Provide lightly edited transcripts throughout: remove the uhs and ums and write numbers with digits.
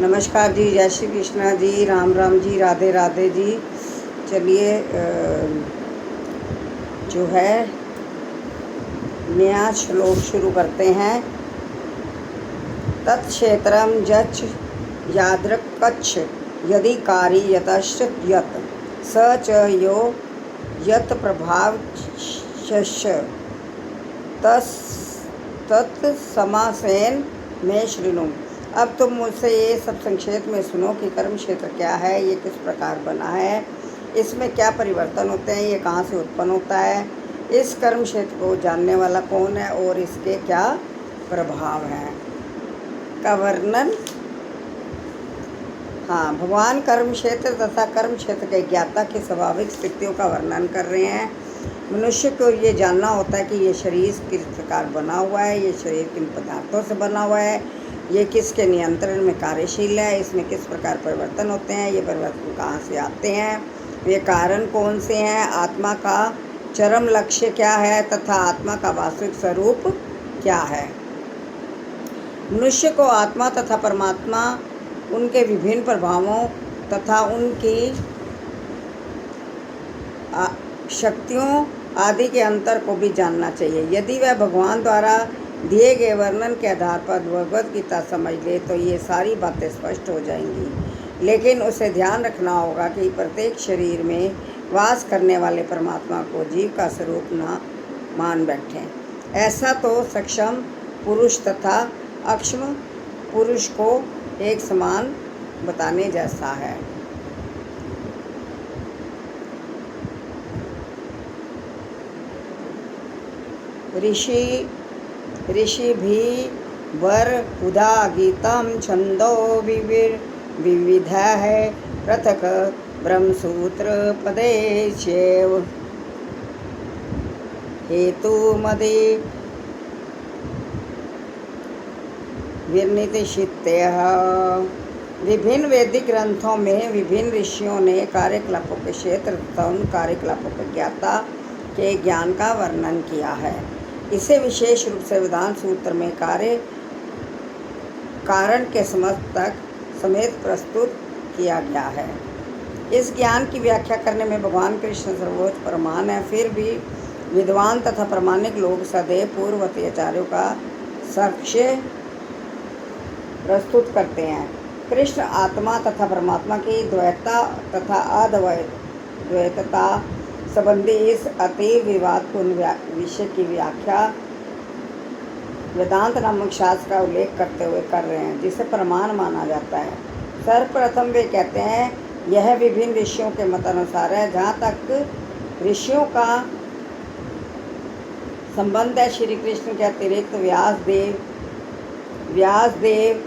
नमस्कार जी, जय श्री कृष्णा जी, राम राम जी, राधे राधे जी। चलिए जो है नया श्लोक शुरू करते हैं। तत्क्षेत्रम जच यादृक्कच्छ यदि कारी यतश्च यत् स च यो यत् प्रभावश्च तत्समासेन में शृणु। अब तुम मुझसे ये सब संक्षेप में सुनो कि कर्म क्षेत्र क्या है, ये किस प्रकार बना है, इसमें क्या परिवर्तन होते हैं, ये कहाँ से उत्पन्न होता है, इस कर्म क्षेत्र को जानने वाला कौन है और इसके क्या प्रभाव हैं का वर्णन। हाँ, भगवान कर्म क्षेत्र तथा कर्म क्षेत्र के ज्ञाता की स्वाभाविक स्थितियों का वर्णन कर रहे हैं। मनुष्य को ये जानना होता है कि ये शरीर किस प्रकार बना हुआ है, ये शरीर किन पदार्थों से बना हुआ है, ये किसके नियंत्रण में कार्यशील है, इसमें किस प्रकार परिवर्तन होते हैं, ये परिवर्तन कहाँ से आते हैं, ये कारण कौन से हैं, आत्मा का चरम लक्ष्य क्या है तथा आत्मा का वास्तविक स्वरूप क्या है। मनुष्य को आत्मा तथा परमात्मा, उनके विभिन्न प्रभावों तथा उनकी शक्तियों आदि के अंतर को भी जानना चाहिए। यदि वह भगवान द्वारा दिए गए वर्णन के आधार पर भगवद गीता समझ ले तो ये सारी बातें स्पष्ट हो जाएंगी। लेकिन उसे ध्यान रखना होगा कि प्रत्येक शरीर में वास करने वाले परमात्मा को जीव का स्वरूप न मान बैठें। ऐसा तो सक्षम पुरुष तथा अक्षम पुरुष को एक समान बताने जैसा है। ऋषि भी वर हुदा गीतम छंदो विविध है पृथक ब्रह्मसूत्र पदे चैव हेतु मदे विनिर्दिष्टः। विभिन्न वैदिक ग्रंथों में विभिन्न ऋषियों ने कार्यकलापों के क्षेत्र तथा उन कार्यकलापों के ज्ञाता के ज्ञान का वर्णन किया है। इसे विशेष रूप से वेदांत सूत्र में कारण के समर्थक समेत प्रस्तुत किया गया है। इस ज्ञान की व्याख्या करने में भगवान कृष्ण सर्वोच्च प्रमाण है। फिर भी विद्वान तथा प्रामाणिक लोग सदैव पूर्ववर्ती आचार्यों का साक्ष्य प्रस्तुत करते हैं। कृष्ण आत्मा तथा परमात्मा की द्वैतता तथा अद्वैतता संबंधी इस अति विवादपूर्ण विषय की व्याख्या वेदांत नामक शास्त्र का उल्लेख करते हुए कर रहे हैं, जिसे प्रमाण माना जाता है। सर्वप्रथम वे कहते हैं यह विभिन्न ऋषियों के मतानुसार है। जहाँ तक ऋषियों का संबंध है, श्री कृष्ण के अतिरिक्त व्यासदेव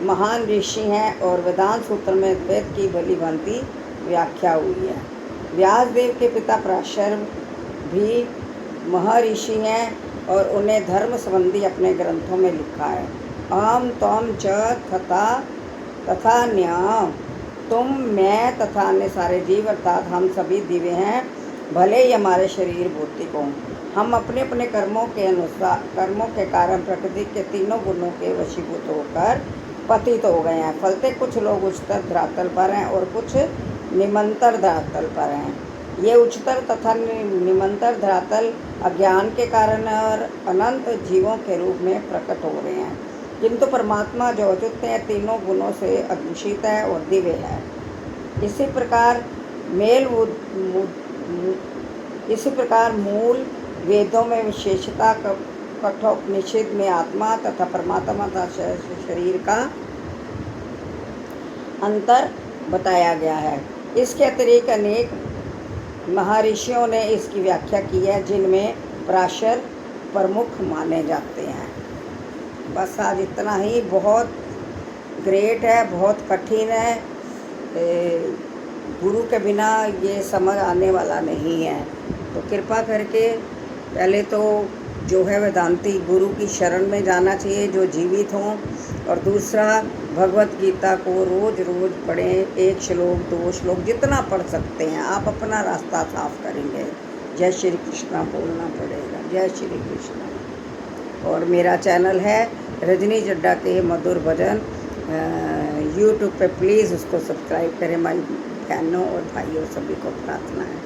महान ऋषि हैं और वेदांत सूत्र में द्वैत की भली भांति व्याख्या हुई है। व्यासदेव के पिता पराशर भी महर्षि हैं और उन्हें धर्म संबंधी अपने ग्रंथों में लिखा है। अहम त्वम च तथा न्याय, तुम मैं तथा अन्य सारे जीव अर्थात हम सभी दिव्य हैं, भले ही हमारे शरीर भौतिक हों। हम अपने अपने कर्मों के कारण प्रकृति के तीनों गुणों के वशीभूत होकर पतित हो गए हैं। फलते कुछ लोग उच्चतर धरातल पर हैं और कुछ निम्नतर धरातल पर हैं। ये उच्चतर तथा निम्नतर धरातल अज्ञान के कारण और अनंत जीवों के रूप में प्रकट हो रहे हैं, किंतु परमात्मा जो अच्युत है, तीनों गुणों से अदूषित है और दिव्य है। इसी प्रकार मूल वेदों में विशेषता कठोपनिषद में आत्मा तथा परमात्मा तथा शरीर का अंतर बताया गया है। इसके अतिरिक्त अनेक महर्षियों ने इसकी व्याख्या की है, जिनमें पराशर प्रमुख माने जाते हैं। बस आज इतना ही। बहुत ग्रेट है, बहुत कठिन है। गुरु के बिना ये समझ आने वाला नहीं है। तो कृपा करके पहले तो जो है वेदांती गुरु की शरण में जाना चाहिए जो जीवित हों, और दूसरा भगवत गीता को रोज़ रोज़ पढ़ें। 1 श्लोक 2 श्लोक जितना पढ़ सकते हैं, आप अपना रास्ता साफ करेंगे। जय श्री कृष्णा बोलना पड़ेगा। जय श्री कृष्णा। और मेरा चैनल है रजनी जड्डा के मधुर भजन यूट्यूब पे प्लीज़ उसको सब्सक्राइब करें। हमारी बहनों और भाइयों सभी को प्रार्थना है।